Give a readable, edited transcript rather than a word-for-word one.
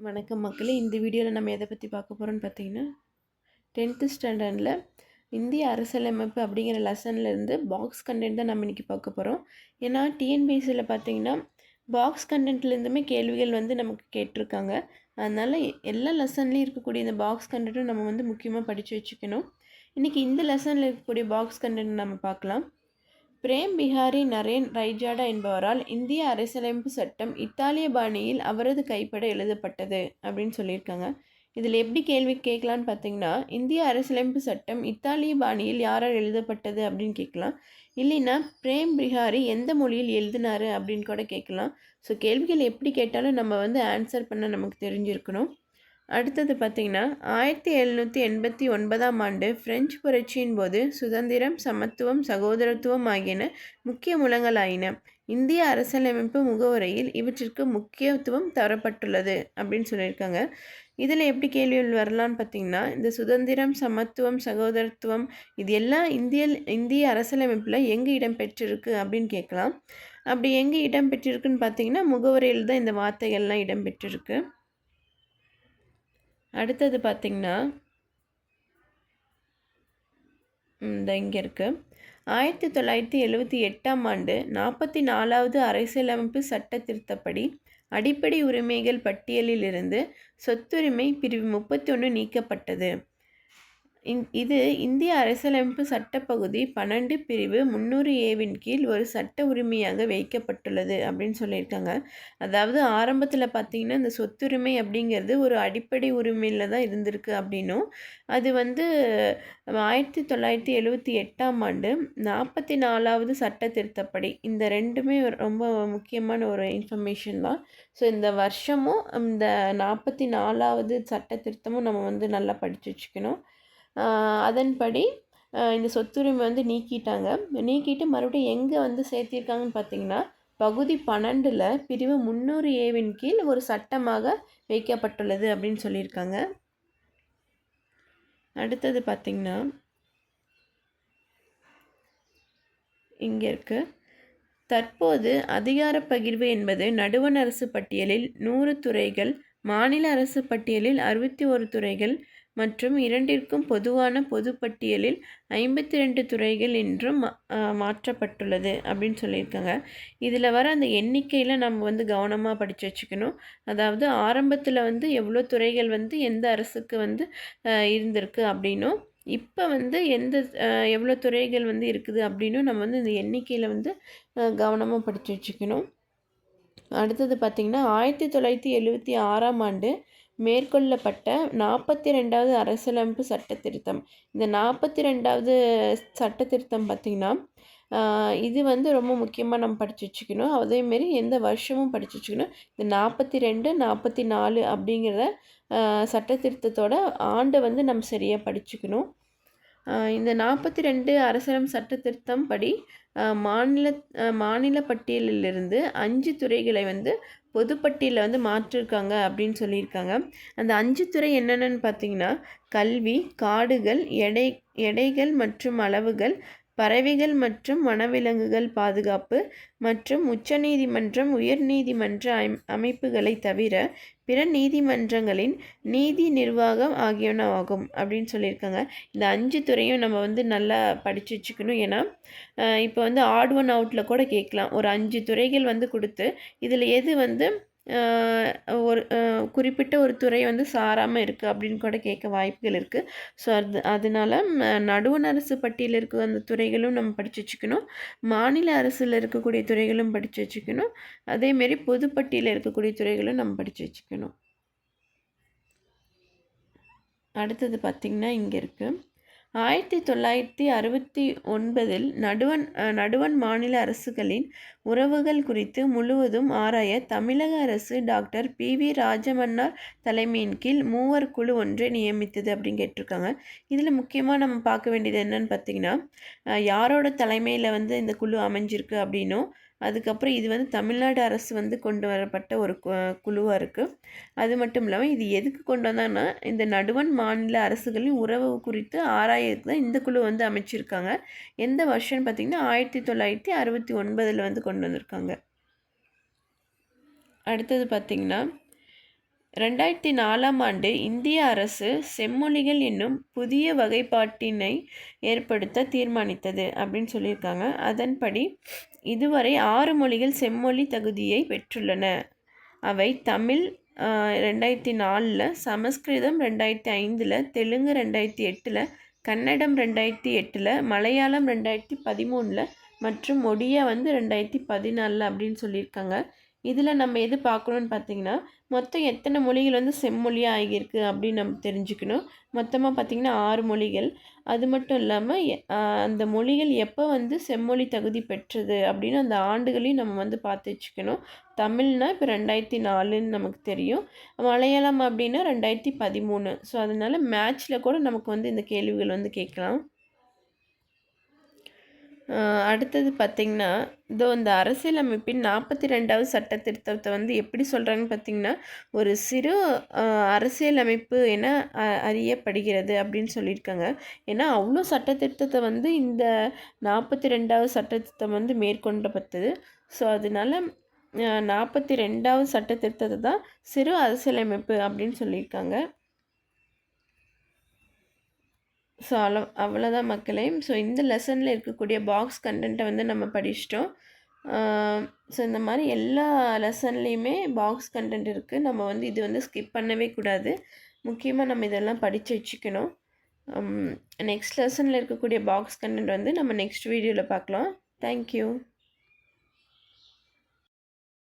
வணக்கம் மக்களே. இந்த வீடியோவில் நம்ம எதை பற்றி பார்க்க போகிறோம்னு பார்த்தீங்கன்னா 10th ஸ்டாண்டர்டில் இந்திய அரசியலமைப்பு அப்படிங்கிற லெசன்லேருந்து பாக்ஸ் கண்டென்ட் தான் நம்ம இன்றைக்கி பார்க்க போகிறோம். ஏன்னா டிஎன்பிஎஸ்சியில் பார்த்தீங்கன்னா பாக்ஸ் கண்டென்ட்லேருந்துமே கேள்விகள் நமக்கு கேட்டிருக்காங்க. அதனால் எல்லா லெசன்லேயும் இருக்கக்கூடிய இந்த பாக்ஸ் கண்டென்ட்டும் நம்ம முக்கியமாக படித்து வச்சுக்கணும். இன்றைக்கி இந்த லெசனில் இருக்கக்கூடிய பாக்ஸ் கண்டென்ட் நம்ம பார்க்கலாம். பிரேம் பிஹாரி நரேன் ரைஜாடா என்பவரால் இந்திய அரசியலமைப்பு சட்டம் இத்தாலிய பாணியில் அவரது கைப்பட எழுதப்பட்டது அப்படின்னு சொல்லியிருக்காங்க. இதில் எப்படி கேள்வி கேட்கலான்னு பார்த்தீங்கன்னா, இந்திய அரசியலமைப்பு சட்டம் இத்தாலிய பாணியில் யாரால் எழுதப்பட்டது அப்படின்னு கேட்கலாம். இல்லைன்னா பிரேம் பிஹாரி எந்த மொழியில் எழுதினாரு அப்படின்னு கூட கேட்கலாம். ஸோ கேள்விகள் எப்படி கேட்டாலும் நம்ம ஆன்சர் பண்ண நமக்கு தெரிஞ்சிருக்கணும். அடுத்தது பார்த்திங்கன்னா 1789ஆம் ஆண்டு பிரெஞ்சு புரட்சியின் போது சுதந்திரம், சமத்துவம், சகோதரத்துவம் ஆகியன முக்கிய முழங்களாயின. இந்திய அரசியலமைப்பு முகவுரையில் இவற்றிற்கு முக்கியத்துவம் தரப்பட்டுள்ளது அப்படின்னு சொல்லியிருக்காங்க. இதில் எப்படி கேள்விகள் வரலான்னு பார்த்திங்கன்னா, இந்த சுதந்திரம், சமத்துவம், சகோதரத்துவம் இது எல்லாம் இந்திய அரசியலமைப்பில் எங்கே இடம்பெற்றிருக்கு அப்படின்னு கேட்கலாம். அப்படி எங்கே இடம்பெற்றிருக்குன்னு பார்த்திங்கன்னா, முகவுரையில் தான் இந்த வார்த்தைகள்லாம் இடம்பெற்றிருக்கு. அடுத்தது பார்த்திங்கன்னா இங்கே இருக்குது. 1978ஆம் ஆண்டு 44வது அரசியலமைப்பு சட்ட திருத்தப்படி அடிப்படை உரிமைகள் பட்டியலில் இருந்து சொத்துரிமை பிரிவு 31 நீக்கப்பட்டது. இது இந்திய அரசியலமைப்பு சட்டப்பகுதி 12 பிரிவு 300A கீழ் ஒரு சட்ட உரிமையாக வைக்கப்பட்டுள்ளது அப்படின்னு சொல்லியிருக்காங்க. அதாவது ஆரம்பத்தில் பார்த்திங்கன்னா இந்த சொத்துரிமை அப்படிங்கிறது ஒரு அடிப்படை உரிமையில் தான் இருந்திருக்கு அப்படின்னும், அது 1978ஆம் ஆண்டு 44வது சட்ட திருத்தப்படி இந்த ரெண்டுமே ரொம்ப முக்கியமான ஒரு இன்ஃபர்மேஷன் தான். ஸோ இந்த வருஷமும் இந்த 44வது சட்ட திருத்தமும் நம்ம நல்லா படித்து வச்சுக்கணும். அதன்படி இந்த சொத்துரிமை நீக்கிட்டு மறுபடியும் எங்கே சேர்த்திருக்காங்கன்னு பார்த்தீங்கன்னா, பகுதி 12ல் பிரிவு 300A கீழ் ஒரு சட்டமாக வைக்கப்பட்டுள்ளது அப்படின்னு சொல்லியிருக்காங்க. அடுத்தது பார்த்திங்கன்னா இங்கே இருக்குது. தற்போது அதிகார பகிர்வு என்பது நடுவண் அரசு பட்டியலில் 100 துறைகள், மாநில அரசு பட்டியலில் 61 துறைகள் மற்றும் இரண்டிற்கும் பொதுவான பொதுப்பட்டியலில் 52 துறைகள் என்றும் மாற்றப்பட்டுள்ளது அப்படின்னு சொல்லியிருக்காங்க. இதில் வர அந்த எண்ணிக்கையில் நம்ம கவனமாக படித்து வச்சுக்கணும். அதாவது ஆரம்பத்தில் எவ்வளோ துறைகள் எந்த அரசுக்கு இருந்திருக்கு அப்படின்னும், இப்போ எந்த எவ்வளோ துறைகள் இருக்குது அப்படின்னும் நம்ம இந்த எண்ணிக்கையில் கவனமாக படித்து வச்சுக்கணும். அடுத்தது பார்த்திங்கன்னா 1976ஆம் ஆண்டு மேற்கொள்ளப்பட்ட 42வது அரசியலமைப்பு சட்ட திருத்தம். இந்த 42வது சட்ட திருத்தம் பார்த்திங்கன்னா இது ரொம்ப முக்கியமாக நம்ம படித்து வச்சுக்கணும். அதேமாரி எந்த வருஷமும் படித்து வச்சுக்கணும். இந்த 42, 44 அப்படிங்கிற சட்ட திருத்தத்தோட ஆண்டை நம்ம சரியாக படிச்சுக்கணும். இந்த 42 அரசியலமைப்பு சட்ட திருத்தம் படி மாநில பட்டியலிலிருந்து 5 துறைகளை பொதுப்பட்டியலில் மாற்றிருக்காங்க அப்படின்னு சொல்லியிருக்காங்க. அந்த 5 துறை என்னென்னு பார்த்தீங்கன்னா, கல்வி, காடுகள், எடைகள் மற்றும் அளவுகள், பறவைகள் மற்றும் வனவிலங்குகள் பாதுகாப்பு மற்றும் உச்சநீதிமன்றம், உயர்நீதிமன்ற அமைப்புகளை தவிர பிற நீதிமன்றங்களின் நீதி நிர்வாகம் ஆகியனவாகும் அப்படின்னு சொல்லியிருக்காங்க. இந்த 5 துறையும் நம்ம நல்லா படித்து வச்சுக்கணும். ஏன்னா இப்போ ஆட் ஒன் அவுட்டில் கூட கேட்கலாம். ஒரு 5 துறைகள் கொடுத்து இதில் எது ஒரு குறிப்பிட்ட ஒரு துறை சாராமல் இருக்குது அப்படின்னு கூட கேட்க வாய்ப்புகள் இருக்குது. ஸோ அதனால் நடுவண் அரசு பட்டியலில் இருக்க அந்த துறைகளும் நம்ம படித்து வச்சுக்கணும். மாநில அரசில் இருக்கக்கூடிய துறைகளும் படித்து வச்சுக்கணும். அதேமாரி பொதுப்பட்டியலில் இருக்கக்கூடிய துறைகளும் நம்ம படித்து வச்சுக்கணும். அடுத்தது பார்த்திங்கன்னா இங்கே இருக்குது. 1969இல் நடுவண் மாநில அரசுகளின் உறவுகள் குறித்து முழுவதும் ஆராய தமிழக அரசு டாக்டர் PV ராஜமன்னார் தலைமையின் கீழ் 3 குழு ஒன்றை நியமித்தது அப்படின்னு கேட்டிருக்காங்க. இதில் முக்கியமாக நம்ம பார்க்க வேண்டியது என்னன்னு பார்த்திங்கன்னா, யாரோட தலைமையில் இந்த குழு அமைஞ்சிருக்கு அப்படின்னும், அதுக்கப்புறம் இது தமிழ்நாடு அரசு கொண்டு வரப்பட்ட ஒரு குழுவாக இருக்குது. அது மட்டும் இல்லாமல் இது எதுக்கு கொண்டு வந்தாங்கன்னா, இந்த நடுவண் மாநில அரசுகளின் உறவு குறித்து ஆராயத்துக்கு தான் இந்த குழு அமைச்சிருக்காங்க. எந்த வருஷம்னு பார்த்திங்கன்னா 1969இல் கொண்டு வந்திருக்காங்க. அடுத்தது பார்த்திங்கன்னா 2004ஆம் ஆண்டு இந்திய அரசு செம்மொழிகள் என்னும் புதிய வகைப்பாட்டினை ஏற்படுத்த தீர்மானித்தது அப்படின்னு சொல்லியிருக்காங்க. அதன்படி இதுவரை 6 மொழிகள் செம்மொழி தகுதியை பெற்றுள்ளன. அவை தமிழ் 2004, சமஸ்கிருதம் 2005, தெலுங்கு 2008, கன்னடம் 2008, மலையாளம் 2013 மற்றும் ஒடியா 2014 அப்படின்னு சொல்லியிருக்காங்க. இதில் நம்ம எது பார்க்கணுன்னு பார்த்தீங்கன்னா, மொத்தம் எத்தனை மொழிகள் செம்மொழியாக ஆகியிருக்கு அப்படின்னு நம்ம தெரிஞ்சுக்கணும். மொத்தமாக பார்த்திங்கன்னா 6 மொழிகள். அது மட்டும் இல்லாமல் அந்த மொழிகள் எப்போ செம்மொழி தகுதி பெற்றது அப்படின்னு அந்த ஆண்டுகளையும் நம்ம பார்த்து வச்சுக்கணும். தமிழ்னா இப்போ 2004ன்னு நமக்கு தெரியும். மலையாளம் அப்படின்னா 2013. ஸோ அதனால் மேட்ச்சில் கூட நமக்கு இந்த கேள்விகள் கேட்கலாம். அடுத்தது பார்த்திங்கன்னா, இந்த அரசியலமைப்பின் 42வது சட்ட திருத்தத்தை எப்படி சொல்கிறாங்கன்னு பார்த்திங்கன்னா, ஒரு சிறு அரசியலமைப்பு என அறியப்படுகிறது அப்படின்னு சொல்லியிருக்காங்க. ஏன்னா அவ்வளோ சட்ட திருத்தத்தை இந்த 42வது சட்ட திருத்தம் மேற்கொள்ளப்பட்டது. ஸோ அதனால 42வது சட்ட திருத்தத்தை தான் சிறு அரசியலமைப்பு அப்படின்னு சொல்லியிருக்காங்க. ஸோ அவ்வளோதான் மக்களே. ஸோ இந்த லெசனில் இருக்கக்கூடிய பாக்ஸ் கண்டென்ட்டை நம்ம படிச்சிட்டோம். ஸோ இந்த மாதிரி எல்லா லெசன்லேயுமே பாக்ஸ் கண்டென்ட் இருக்குது. நம்ம இது ஸ்கிப் பண்ணவே கூடாது. முக்கியமாக நம்ம இதெல்லாம் படித்து வச்சுக்கணும். நெக்ஸ்ட் லெசனில் இருக்கக்கூடிய பாக்ஸ் கண்டென்ட் நம்ம நெக்ஸ்ட் வீடியோவில் பார்க்கலாம். தேங்க்யூ.